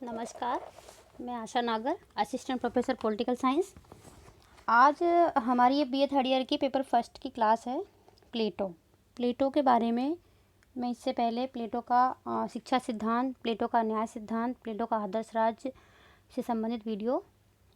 नमस्कार, मैं आशा नागर, असिस्टेंट प्रोफेसर पॉलिटिकल साइंस। आज हमारी ये बीए थर्ड ईयर की पेपर फर्स्ट की क्लास है। प्लेटो के बारे में मैं इससे पहले प्लेटो का शिक्षा सिद्धांत, प्लेटो का न्याय सिद्धांत, प्लेटो का आदर्श राज्य से संबंधित वीडियो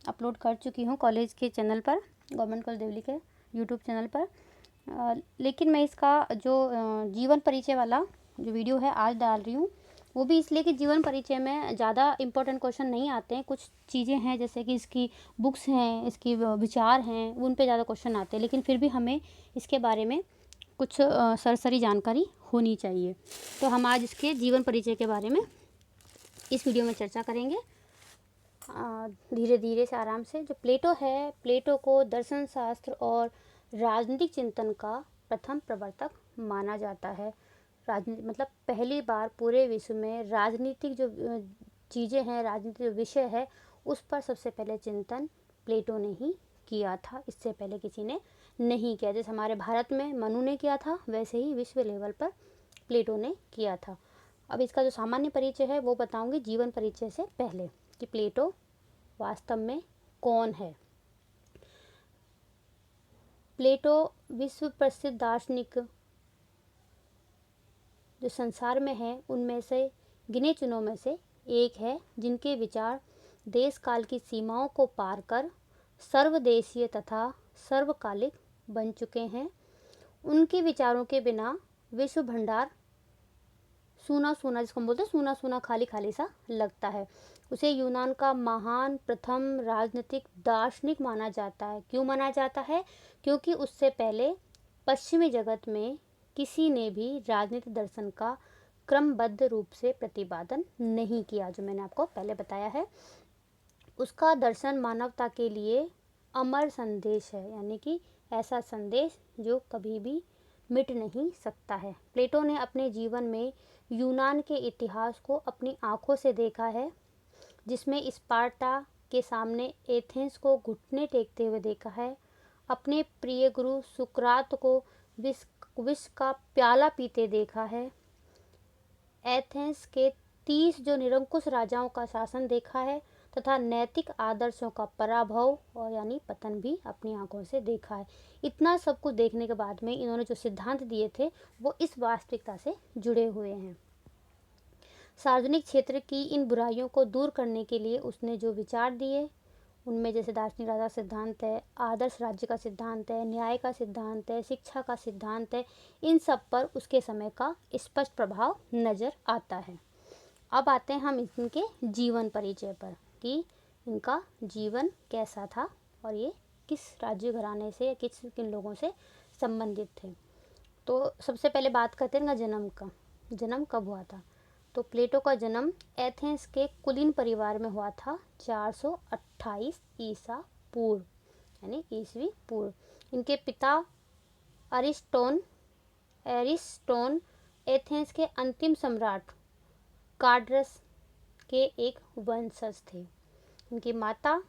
अपलोड कर चुकी हूँ कॉलेज के चैनल पर, गवर्नमेंट कॉलेज दिल्ली के यूट्यूब चैनल पर। लेकिन मैं इसका जो जीवन परिचय वाला जो वीडियो है आज डाल रही हूँ, वो भी इसलिए कि जीवन परिचय में ज़्यादा इम्पोर्टेंट क्वेश्चन नहीं आते हैं। कुछ चीज़ें हैं जैसे कि इसकी बुक्स हैं, इसकी विचार हैं, उन पे ज़्यादा क्वेश्चन आते हैं, लेकिन फिर भी हमें इसके बारे में कुछ सरसरी जानकारी होनी चाहिए। तो हम आज इसके जीवन परिचय के बारे में इस वीडियो में चर्चा करेंगे, धीरे धीरे से, आराम से। जो प्लेटो है, प्लेटो को दर्शन शास्त्र और राजनीतिक चिंतन का प्रथम प्रवर्तक माना जाता है। राजनीति मतलब पहली बार पूरे विश्व में राजनीतिक जो चीज़ें हैं, राजनीतिक जो विषय है, उस पर सबसे पहले चिंतन प्लेटो ने ही किया था। इससे पहले किसी ने नहीं किया। जैसे हमारे भारत में मनु ने किया था, वैसे ही विश्व लेवल पर प्लेटो ने किया था। अब इसका जो सामान्य परिचय है वो बताऊंगी जीवन परिचय से पहले, कि प्लेटो वास्तव में कौन है। प्लेटो विश्व प्रसिद्ध दार्शनिक जो संसार में है उनमें से गिने चुनों में से एक है, जिनके विचार देश काल की सीमाओं को पार कर सर्वदेशीय तथा सर्वकालिक बन चुके हैं। उनके विचारों के बिना विश्व भंडार सूना सूना, जिसको हम बोलते हैं सूना सूना, खाली खाली सा लगता है। उसे यूनान का महान प्रथम राजनीतिक दार्शनिक माना जाता है। क्यों माना जाता है? क्योंकि उससे पहले पश्चिमी जगत में किसी ने भी राजनीतिक दर्शन का क्रमबद्ध रूप से प्रतिपादन नहीं किया, जो मैंने आपको पहले बताया है। उसका दर्शन मानवता के लिए अमर संदेश है, यानी कि ऐसा संदेश जो कभी भी मिट नहीं सकता है। प्लेटो ने अपने जीवन में यूनान के इतिहास को अपनी आंखों से देखा है, जिसमें स्पार्टा के सामने एथेंस को घुटने टेकते हुए देखा है, अपने प्रिय गुरु सुकरात को विष का प्याला पीते देखा है, एथेंस के 30 जो निरंकुश राजाओं का शासन देखा है, तथा नैतिक आदर्शों का पराभव और यानी पतन भी अपनी आंखों से देखा है। इतना सब कुछ देखने के बाद में इन्होंने जो सिद्धांत दिए थे वो इस वास्तविकता से जुड़े हुए हैं। सार्वजनिक क्षेत्र की इन बुराइयों को दूर करने के लिए उसने जो विचार दिए, उनमें जैसे दार्शनिक राजा सिद्धांत है, आदर्श राज्य का सिद्धांत है, न्याय का सिद्धांत है, शिक्षा का सिद्धांत है, इन सब पर उसके समय का स्पष्ट प्रभाव नज़र आता है। अब आते हैं हम इनके जीवन परिचय पर, कि इनका जीवन कैसा था और ये किस राज्य घराने से या किन लोगों से संबंधित थे। तो सबसे पहले बात करते हैं इनका जन्म का। जन्म कब हुआ था? तो प्लेटो का जन्म एथेंस के कुलीन परिवार में हुआ था 428 ईसा पूर्व, यानी ईसवी पूर्व। इनके पिता एरिस्टोन एथेंस के अंतिम सम्राट कार्डरस के एक वंशज थे। इनकी माता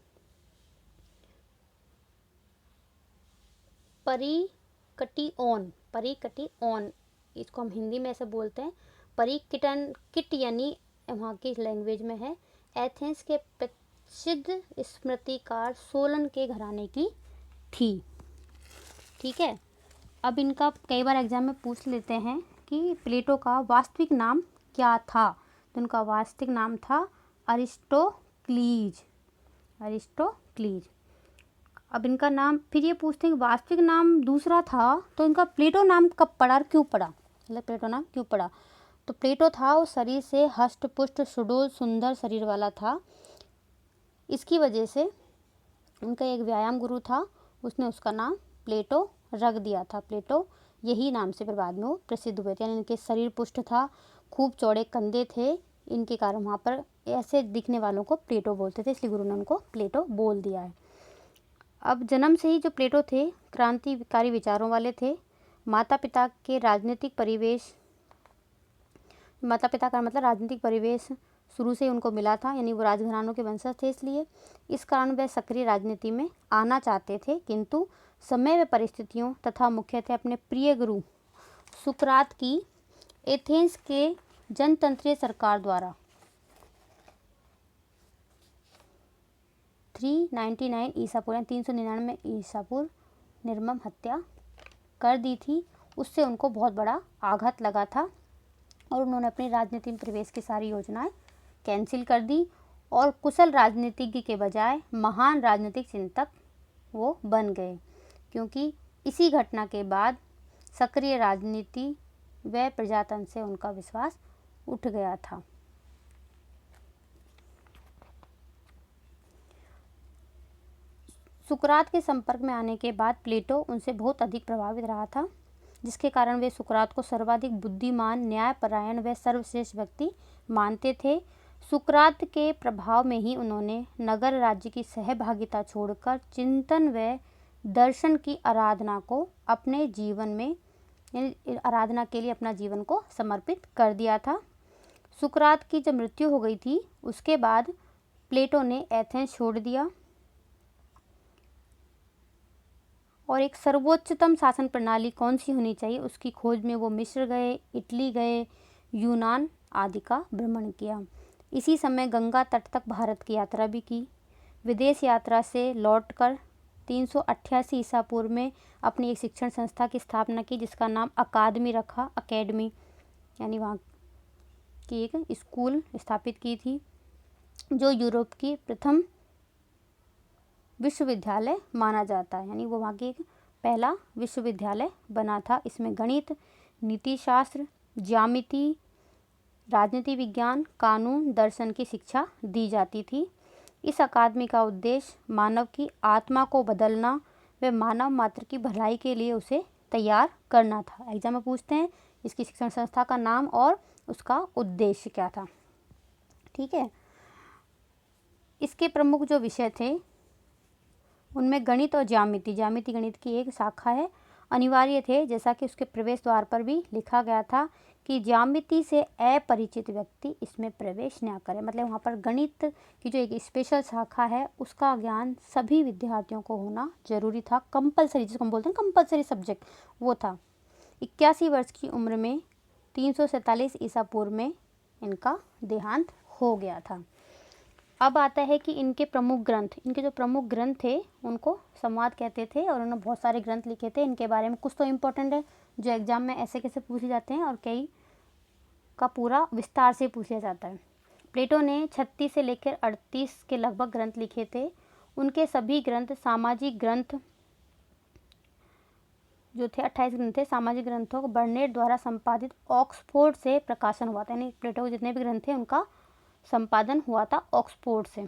परिकटिओन, इसको हम हिंदी में ऐसे बोलते हैं, किट यानी वहाँ की लैंग्वेज में है, एथेंस के प्रसिद्ध स्मृतिकार सोलन के घराने की थी। ठीक है। अब इनका कई बार एग्जाम में पूछ लेते हैं कि प्लेटो का वास्तविक नाम क्या था। तो इनका वास्तविक नाम था अरिस्टोक्लीज। अब इनका नाम, फिर ये पूछते हैं कि वास्तविक नाम दूसरा था, तो इनका प्लेटो नाम कब पड़ा और क्यों पड़ा, मतलब प्लेटो नाम क्यों पड़ा। तो प्लेटो था वो शरीर से हष्ट पुष्ट सुडौल सुंदर शरीर वाला था। इसकी वजह से उनका एक व्यायाम गुरु था, उसने उसका नाम प्लेटो रख दिया था। प्लेटो यही नाम से फिर बाद में वो प्रसिद्ध हुए थे। यानी इनके शरीर पुष्ट था, खूब चौड़े कंधे थे, इनके कारण वहाँ पर ऐसे दिखने वालों को प्लेटो बोलते थे, इसलिए गुरु ने उनको प्लेटो बोल दिया है। अब जन्म से ही जो प्लेटो थे क्रांतिकारी विचारों वाले थे। माता पिता का मतलब राजनीतिक परिवेश शुरू से उनको मिला था, यानी वो राजघरानों के वंशज थे, इसलिए इस कारण वे सक्रिय राजनीति में आना चाहते थे, किंतु समय व परिस्थितियों तथा मुख्यतः अपने प्रिय गुरु सुकरात की एथेंस के जनतंत्रीय सरकार द्वारा 399 ईसा पूर्व 399 ईसा पूर्व निर्मम हत्या कर दी थी। उससे उनको बहुत बड़ा आघात लगा था और उन्होंने अपनी राजनीति में प्रवेश की सारी योजनाएं कैंसिल कर दी और कुशल राजनीतिज्ञ के बजाय महान राजनीतिक चिंतक वो बन गए, क्योंकि इसी घटना के बाद सक्रिय राजनीति व प्रजातंत्र से उनका विश्वास उठ गया था। सुकरात के संपर्क में आने के बाद प्लेटो उनसे बहुत अधिक प्रभावित रहा था, जिसके कारण वे सुकरात को सर्वाधिक बुद्धिमान, न्यायपरायण व सर्वश्रेष्ठ व्यक्ति मानते थे। सुकरात के प्रभाव में ही उन्होंने नगर राज्य की सहभागिता छोड़कर चिंतन व दर्शन की आराधना को अपने जीवन में, आराधना के लिए अपना जीवन को समर्पित कर दिया था। सुकरात की जब मृत्यु हो गई थी उसके बाद प्लेटो ने एथेंस छोड़ दिया और एक सर्वोच्चतम शासन प्रणाली कौन सी होनी चाहिए उसकी खोज में वो मिस्र गए, इटली गए, यूनान आदि का भ्रमण किया। इसी समय गंगा तट तक भारत की यात्रा भी की। विदेश यात्रा से लौटकर 388 ईसा पूर्व में अपनी एक शिक्षण संस्था की स्थापना की, जिसका नाम अकादमी रखा, अकेडमी, यानी वहाँ की एक स्कूल स्थापित की थी, जो यूरोप की प्रथम विश्वविद्यालय माना जाता है, यानी वो वहाँ की एक पहला विश्वविद्यालय बना था। इसमें गणित, नीतिशास्त्र, ज्यामिति, राजनीति विज्ञान, कानून, दर्शन की शिक्षा दी जाती थी। इस अकादमी का उद्देश्य मानव की आत्मा को बदलना व मानव मात्र की भलाई के लिए उसे तैयार करना था। एग्जाम में पूछते हैं इसकी शिक्षण संस्था का नाम और उसका उद्देश्य क्या था। ठीक है, इसके प्रमुख जो विषय थे उनमें गणित और ज्यामिति, ज्यामिति गणित की एक शाखा है, अनिवार्य थे, जैसा कि उसके प्रवेश द्वार पर भी लिखा गया था कि ज्यामिति से अपरिचित व्यक्ति इसमें प्रवेश न करे। मतलब वहाँ पर गणित की जो एक स्पेशल शाखा है उसका ज्ञान सभी विद्यार्थियों को होना जरूरी था, कंपलसरी, जिसको हम बोलते हैं कंपलसरी सब्जेक्ट, वो था। 81 वर्ष की उम्र में 347 ईसा पूर्व में इनका देहांत हो गया था। अब आता है कि इनके प्रमुख ग्रंथ, इनके जो प्रमुख ग्रंथ थे उनको संवाद कहते थे और उन्होंने बहुत सारे ग्रंथ लिखे थे। इनके बारे में कुछ तो इम्पोर्टेंट है जो एग्जाम में ऐसे कैसे पूछे जाते हैं और कई का पूरा विस्तार से पूछा जाता है। प्लेटो ने 36 से लेकर 38 के लगभग ग्रंथ लिखे थे। उनके सभी ग्रंथ सामाजिक ग्रंथ जो थे 28 ग्रंथ थे, सामाजिक ग्रंथों को बर्नेट द्वारा संपादित ऑक्सफोर्ड से प्रकाशन हुआ था। यानी प्लेटो के जितने भी ग्रंथ थे उनका संपादन हुआ था ऑक्सफोर्ड से।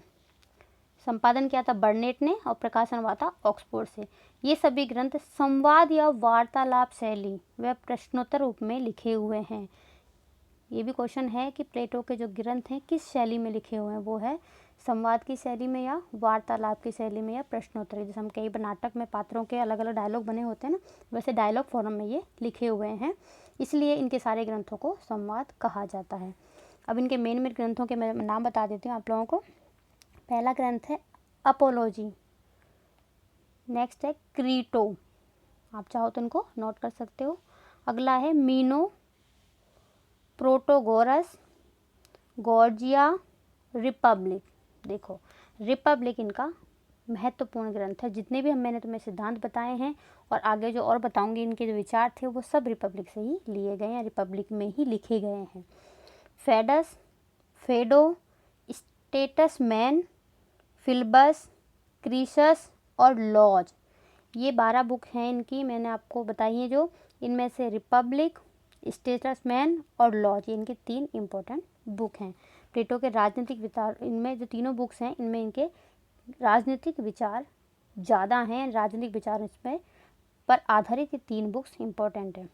संपादन किया था बर्नेट ने और प्रकाशन हुआ था ऑक्सफोर्ड से। ये सभी ग्रंथ संवाद या वार्तालाप शैली व प्रश्नोत्तर रूप में लिखे हुए हैं। ये भी क्वेश्चन है कि प्लेटो के जो ग्रंथ हैं किस शैली में लिखे हुए हैं, वो है संवाद की शैली में या वार्तालाप की शैली में या प्रश्नोत्तर। जैसे हम कई नाटक में पात्रों के अलग अलग डायलॉग बने होते हैं ना, वैसे डायलॉग फॉर्म में ये लिखे हुए हैं, इसलिए इनके सारे ग्रंथों को संवाद कहा जाता है। अब इनके मेन ग्रंथों के मैं नाम बता देती हूँ आप लोगों को। पहला ग्रंथ है अपोलॉजी, नेक्स्ट है क्रीटो, आप चाहो तो उनको नोट कर सकते हो। अगला है मीनो, प्रोटोगोरस, गॉर्जिया, रिपब्लिक। देखो रिपब्लिक इनका महत्वपूर्ण ग्रंथ है। जितने भी मैंने तुम्हें सिद्धांत बताए हैं और आगे जो और बताऊंगी इनके जो विचार थे वो सब रिपब्लिक से ही लिए गए हैं, रिपब्लिक में ही लिखे गए हैं। फेडस, फेडो, स्टेटसमैन, फिलबस, क्रीसस और लॉज, ये 12 बुक हैं इनकी, मैंने आपको बताई हैं। जो इनमें से रिपब्लिक, स्टेटसमैन और लॉज, ये इनके 3 इम्पोर्टेंट बुक हैं। प्लेटो के राजनीतिक विचार, इनमें जो तीनों बुक्स हैं इनमें इनके राजनीतिक विचार ज़्यादा हैं। राजनीतिक विचार इसमें पर आधारित ये 3 बुक्स इम्पोर्टेंट हैं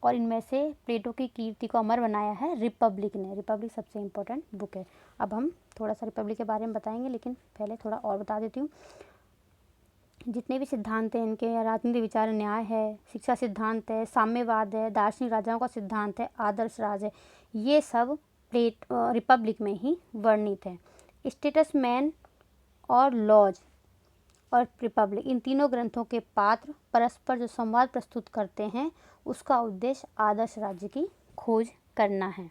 और इनमें से प्लेटो की कीर्ति को अमर बनाया है रिपब्लिक ने। रिपब्लिक सबसे इम्पोर्टेंट बुक है। अब हम थोड़ा सा रिपब्लिक के बारे में बताएंगे, लेकिन पहले थोड़ा और बता देती हूँ। जितने भी सिद्धांत हैं इनके, राजनीतिक विचार, न्याय है, शिक्षा सिद्धांत है, साम्यवाद है, दार्शनिक राजाओं का सिद्धांत है, आदर्श राज है, ये सब रिपब्लिक में ही वर्णित है। स्टेटसमैन और लॉज और रिपब्लिक, इन तीनों ग्रंथों के पात्र परस्पर जो संवाद प्रस्तुत करते हैं उसका उद्देश्य आदर्श राज्य की खोज करना है।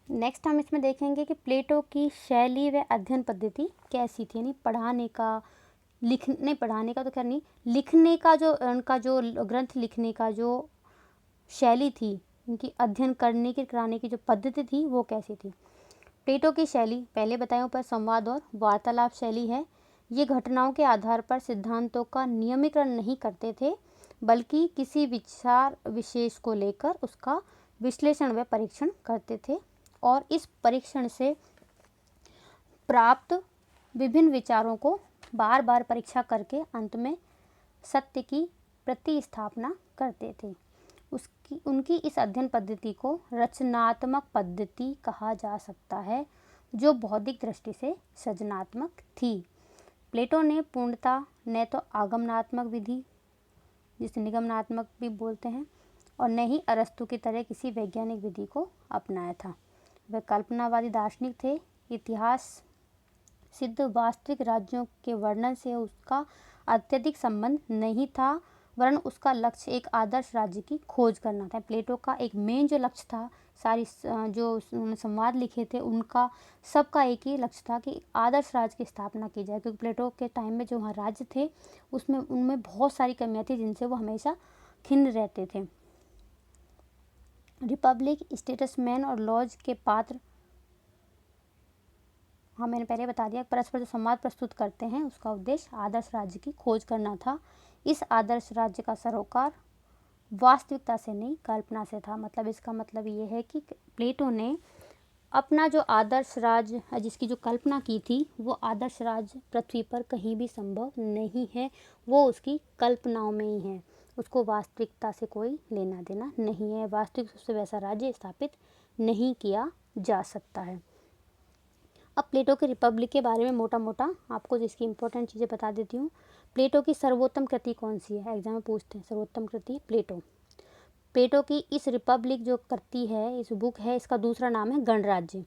नेक्स्ट हम इसमें देखेंगे कि प्लेटो की शैली व अध्ययन पद्धति कैसी थी, यानी पढ़ाने का, लिखने, पढ़ाने का तो खैर नहीं, लिखने का जो उनका जो ग्रंथ लिखने का जो शैली थी, उनकी अध्ययन करने की, कराने की जो पद्धति थी वो कैसी थी। प्लेटो की शैली पहले बताए ऊपर संवाद और वार्तालाप शैली है। ये घटनाओं के आधार पर सिद्धांतों का नियमीकरण नहीं करते थे, बल्कि किसी विचार विशेष को लेकर उसका विश्लेषण व परीक्षण करते थे और इस परीक्षण से प्राप्त विभिन्न विचारों को बार बार परीक्षा करके अंत में सत्य की प्रतिस्थापना करते थे। उनकी इस अध्ययन पद्धति को रचनात्मक पद्धति कहा जा सकता है, जो बौद्धिक दृष्टि से सृजनात्मक थी। प्लेटो ने पूर्णतः न तो आगमनात्मक विधि, जिसे निगमनात्मक भी बोलते हैं, और न ही अरस्तु की तरह किसी वैज्ञानिक विधि को अपनाया था। वे कल्पनावादी दार्शनिक थे। इतिहास सिद्ध वास्तविक राज्यों के वर्णन से उसका अत्यधिक संबंध नहीं था, वरन उसका लक्ष्य एक आदर्श राज्य की खोज करना था। प्लेटो का एक मेन जो लक्ष्य था, सारी जो संवाद लिखे थे उनका सबका एक ही लक्ष्य था कि आदर्श राज्य की स्थापना की जाए, क्योंकि प्लेटो के टाइम में जो वहाँ राज्य थे उसमें उनमें बहुत सारी कमियां थी जिनसे वो हमेशा खिन्न रहते थे। रिपब्लिक, स्टेटसमैन और लॉज के पात्र, हाँ मैंने पहले बता दिया, परस्पर जो संवाद प्रस्तुत करते हैं उसका उद्देश्य आदर्श राज्य की खोज करना था। इस आदर्श राज्य का सरोकार वास्तविकता से नहीं, कल्पना से था। मतलब इसका मतलब ये है कि प्लेटो ने अपना जो आदर्श राज्य जिसकी जो कल्पना की थी, वो आदर्श राज्य पृथ्वी पर कहीं भी संभव नहीं है, वो उसकी कल्पनाओं में ही है, उसको वास्तविकता से कोई लेना देना नहीं है। वास्तविक रूप से वैसा राज्य स्थापित नहीं किया जा सकता है। अब प्लेटो के रिपब्लिक के बारे में मोटा मोटा आपको जिसकी इंपॉर्टेंट चीज़ें बता देती हूँ। प्लेटो की सर्वोत्तम कृति कौन सी है, एग्जाम में पूछते हैं। सर्वोत्तम कृति प्लेटो की इस रिपब्लिक जो कृति है, इस बुक है, इसका दूसरा नाम है गणराज्य।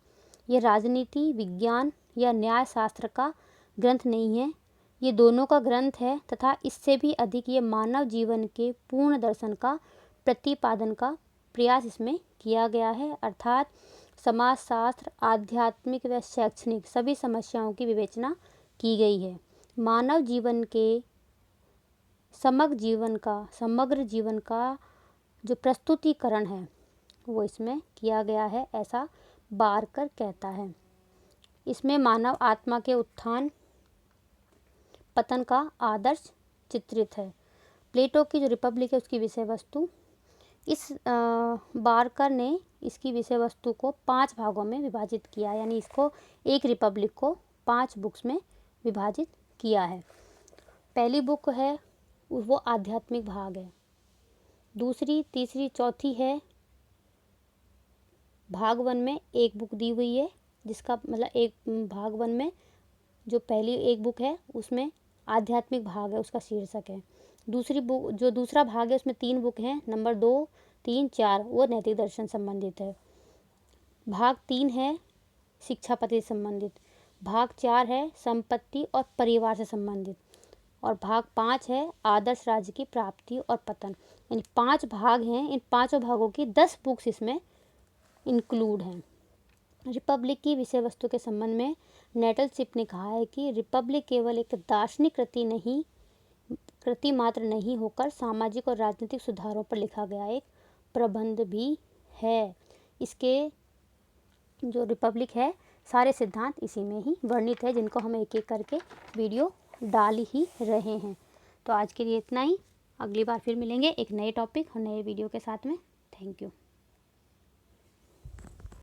ये राजनीति, विज्ञान या न्याय शास्त्र का ग्रंथ नहीं है, ये दोनों का ग्रंथ है, तथा इससे भी अधिक ये मानव जीवन के पूर्ण दर्शन का प्रतिपादन का प्रयास इसमें किया गया है। अर्थात समाजशास्त्र, आध्यात्मिक व शैक्षणिक सभी समस्याओं की विवेचना की गई है। मानव जीवन के समग्र जीवन का जो प्रस्तुतिकरण है वो इसमें किया गया है, ऐसा बारकर कहता है। इसमें मानव आत्मा के उत्थान पतन का आदर्श चित्रित है। प्लेटो की जो रिपब्लिक है उसकी विषय वस्तु, इस बारकर ने इसकी विषय वस्तु को 5 भागों में विभाजित किया, यानी इसको एक रिपब्लिक को 5 बुक्स में विभाजित किया है। पहली बुक है वो आध्यात्मिक भाग है, दूसरी, तीसरी, चौथी है भाग 1 में एक बुक दी हुई है, जिसका मतलब एक भाग 1 में जो पहली एक बुक है उसमें आध्यात्मिक भाग है, उसका शीर्षक है। दूसरी बुक, जो दूसरा भाग है उसमें 3 बुक हैं, नंबर 2, 3, 4 वो नैतिक दर्शन संबंधित है। भाग 3 है शिक्षा पद्धति संबंधित, भाग 4 है संपत्ति और परिवार से संबंधित, और भाग 5 है आदर्श राज्य की प्राप्ति और पतन। यानी 5 भाग हैं, इन 5 भागों की 10 बुक्स इसमें इंक्लूड हैं। रिपब्लिक की विषय वस्तु के संबंध में नेटलशिप ने कहा है कि रिपब्लिक केवल एक दार्शनिक कृति मात्र नहीं होकर सामाजिक और राजनीतिक सुधारों पर लिखा गया एक प्रबंध भी है। इसके जो रिपब्लिक है सारे सिद्धांत इसी में ही वर्णित है, जिनको हम एक एक करके वीडियो डाल ही रहे हैं। तो आज के लिए इतना ही, अगली बार फिर मिलेंगे एक नए टॉपिक और नए वीडियो के साथ में। Thank you.